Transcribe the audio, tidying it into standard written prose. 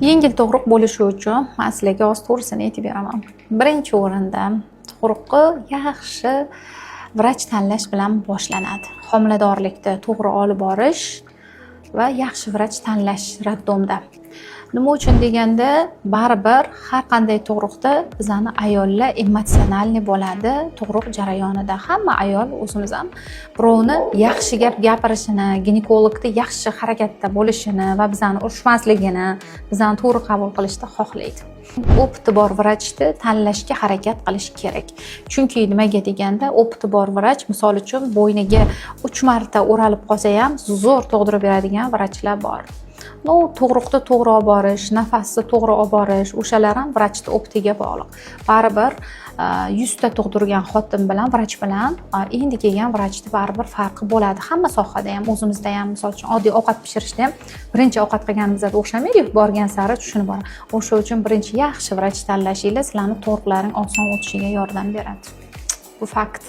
Yengil tug'ruq bo'lishi uchun men sizlarga hozir to'g'risini aytib beraman. Birinchi o'rinda tug'ruqni yaxshi vrach tanlash bilan boshlanadi. Homiladorlikda to'g'ri olib borish va yaxshi vrach tanlash roddomda. Nima uchun deganda, baribir har qanday tug'ruqda bizani ayollar emotsionalniy bo'ladi. Tug'ruq jarayonida hamma ayol o'zimiz ham birovni yaxshi gap gapirishini, ginekologda yaxshi harakatda bo'lishini va bizani urishmasligini, bizani to'g'ri qabul qilishni xohlaydi. Opti bor vrachni tanlashga harakat qilish kerak. Chunki nimaga deganda, opti bor vrach, misol uchun bo'yniga 3 marta o'ralib qolsa ham zo'r tug'dirib beradigan vrachlar bor. Tug'ruqni to'g'ri olib borish, nafasni to'g'ri olib borish, o'shalar ham vrachni optiga bog'liq. Baribir 100 ta tug'dirgan xotin bilan vrach bilan endi kelgan vrachni baribir farqi bo'ladi. Hamma sohada ham, o'zimizda ham, misol uchun oddiy ovqat pishirishda ham birinchi ovqat qilganimizda o'xshamaydi, borgan sari tushunib boradi. O'sha uchun birinchi yaxshi vrach tanlashingiz sizlarning tug'ruqlaring oson o'tishiga yordam beradi. Bu fakt.